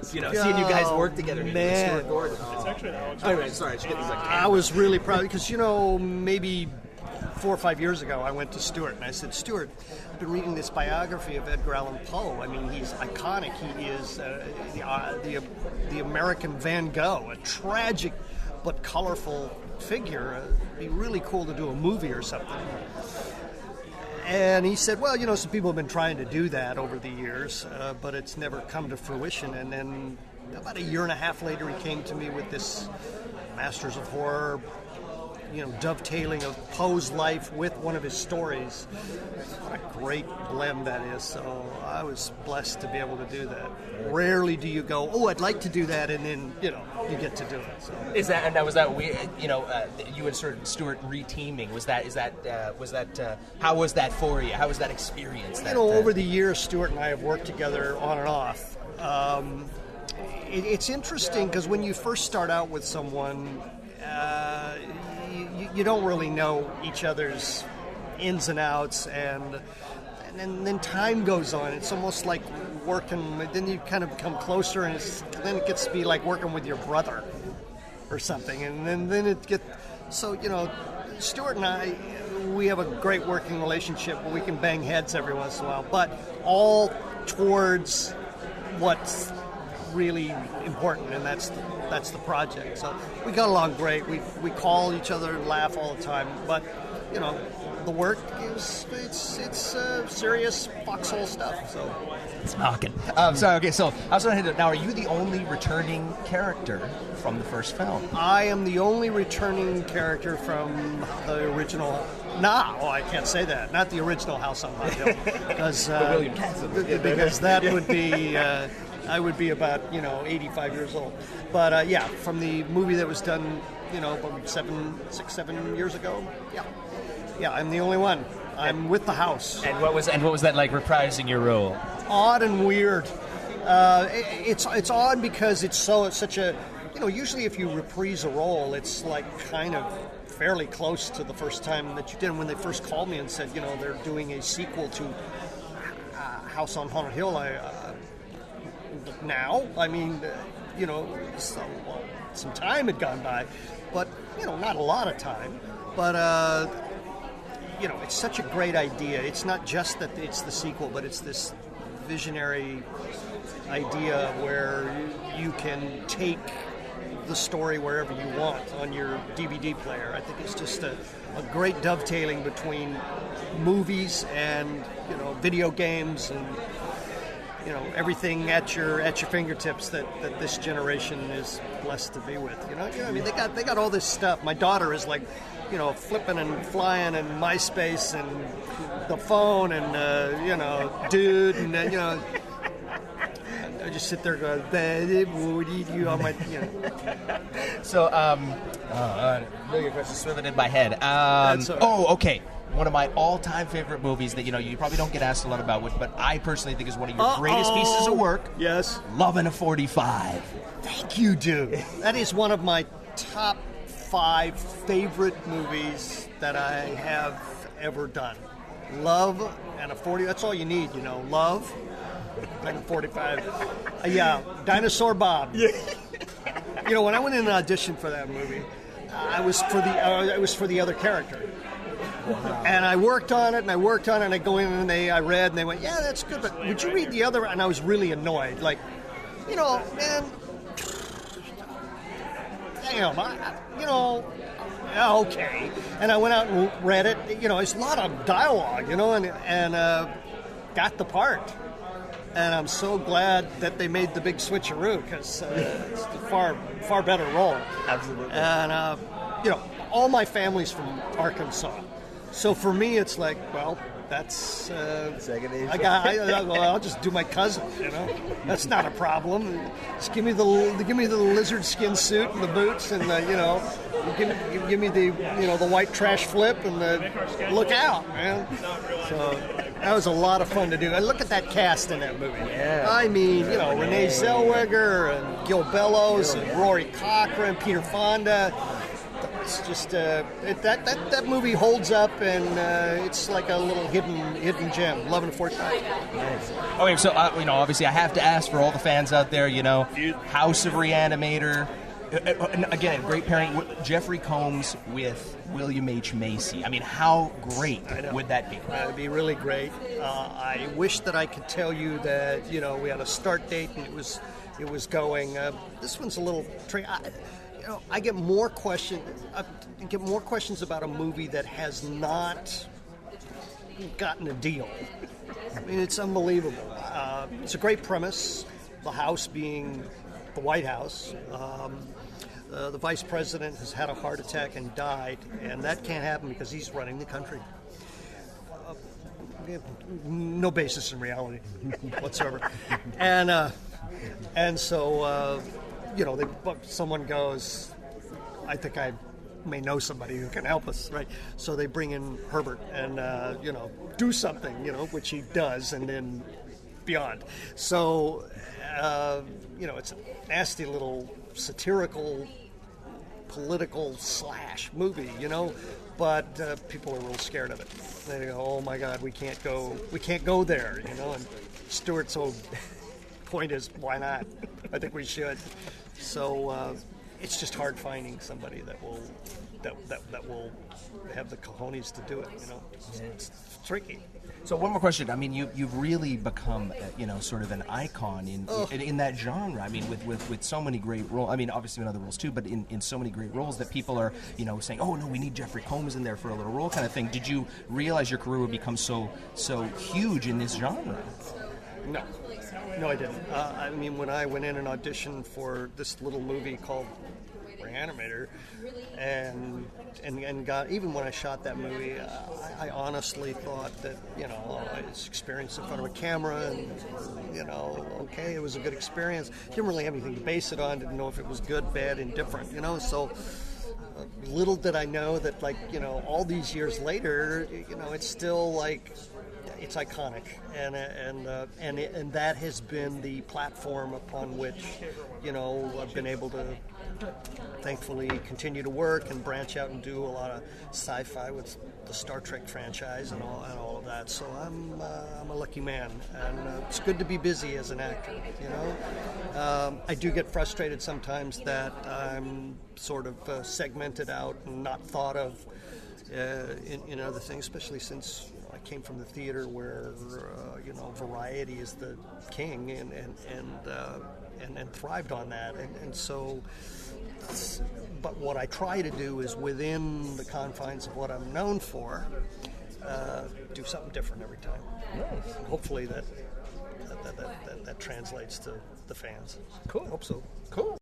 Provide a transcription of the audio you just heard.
seeing you guys work together. Man. Stuart Gordon. It's actually an Alex. Oh, right, sorry, I should get these like I was really proud because, maybe 4 or 5 years ago, I went to Stuart and I said, Stuart, I've been reading this biography of Edgar Allan Poe. I mean, he's iconic. He is the American Van Gogh, a tragic but colorful figure. It'd be really cool to do a movie or something. And he said, well, some people have been trying to do that over the years, but it's never come to fruition. And then about a year and a half later, he came to me with this Masters of Horror, dovetailing of Poe's life with one of his stories. What a great blend that is. So I was blessed to be able to do that. Rarely do you go, oh, I'd like to do that, and then, you get to do it. So. You and Stuart re-teaming, how was that for you? How was that experience? Over the years, Stuart and I have worked together on and off. It's interesting because when you first start out with someone, you don't really know each other's ins and outs, and then time goes on. It's almost like working, then you kind of become closer, and then it gets to be like working with your brother or something, and then it gets, so, Stuart and I, we have a great working relationship where we can bang heads every once in a while, but all towards what's really important, and that's the project. So we got along great. We call each other and laugh all the time, but the work is it's serious foxhole stuff. So it's knocking. So I was going to now, are you the only returning character from the first film? I am the only returning character from the original. I can't say that. Not the original House on Haunted Hill, because William Castle. Because that would be. I would be about 85 years old, but from the movie that was done about 7 years ago. Yeah, I'm the only one. I'm with the house. And what was that like, reprising your role? Odd and weird. It's odd because it's such a usually if you reprise a role, it's like kind of fairly close to the first time that you did. And when they first called me and said they're doing a sequel to House on Haunted Hill, some time had gone by, but not a lot of time. But it's such a great idea. It's not just that it's the sequel, but it's this visionary idea where you can take the story wherever you want on your DVD player. I think it's just a great dovetailing between movies and video games and everything at your fingertips that this generation is blessed to be with. They got all this stuff. My daughter is like, flipping and flying and MySpace and the phone and dude and I just sit there going, what do you do on my, So, million questions swimming in my head. Okay. One of my all-time favorite movies that you probably don't get asked a lot about, but I personally think is one of your greatest pieces of work. Yes. Love in a 45. Thank you, dude. That is one of my top 5 favorite movies that I have ever done. Love and a 40. That's all you need, Love and a 45. Dinosaur Bob. Yeah. When I went in an audition for that movie, I was for the other character. Wow. And I worked on it, and I go in and I read, and they went, yeah, that's good, but would you read the other? And I was really annoyed. Like, man, damn, okay. And I went out and read it. It's a lot of dialogue, and got the part. And I'm so glad that they made the big switcheroo, because it's a far better role. Absolutely. And, all my family's from Arkansas. So for me, it's like, well, that's second age. I'll just do my cousin. That's not a problem. Just give me the lizard skin suit and the boots, and give me the white trash flip and the look out, man. So that was a lot of fun to do. And look at that cast in that movie. Yeah. I mean, Renee Zellweger and Gil Bellows and Rory Cochrane, Peter Fonda. It's just that movie holds up, and it's like a little hidden gem. 11:45. Nice. Okay, so obviously I have to ask for all the fans out there, House of Reanimator. Again, great pairing. Jeffrey Combs with William H. Macy. I mean, how great would that be? It'd be really great. I wish that I could tell you that we had a start date and it was going. This one's a little tricky. I get more questions. About a movie that has not gotten a deal. I mean, it's unbelievable. It's a great premise. The house being the White House. The vice president has had a heart attack and died, and that can't happen because he's running the country. No basis in reality whatsoever. And so, someone goes, I think I may know somebody who can help us, right? So they bring in Herbert and, do something, which he does, and then beyond. So, it's a nasty little satirical, political / movie, but people are real scared of it. They go, oh my God, we can't go there, and Stewart's whole point is, why not? I think we should. So it's just hard finding somebody that will have the cojones to do it. It's tricky. So one more question. I mean, you've really become, sort of an icon in that genre. I mean, with so many great roles. I mean, obviously in other roles too, but in so many great roles that people are, saying, oh no, we need Jeffrey Combs in there for a little role kind of thing. Did you realize your career would become so huge in this genre? No, I didn't. I mean, when I went in and auditioned for this little movie called Reanimator, and got, even when I shot that movie, I honestly thought that it's experience in front of a camera, and okay, it was a good experience. Didn't really have anything to base it on. Didn't know if it was good, bad, indifferent. So little did I know that, all these years later, it's still it's iconic, and that has been the platform upon which I've been able to thankfully continue to work and branch out and do a lot of sci-fi with the Star Trek franchise and all of that. So I'm a lucky man, and it's good to be busy as an actor. I do get frustrated sometimes that I'm sort of segmented out and not thought of in other things, especially since I came from the theater where variety is the king, and thrived on that, and so. But what I try to do is, within the confines of what I'm known for, do something different every time. Nice. Hopefully that translates to the fans. Cool. Hope so. Cool.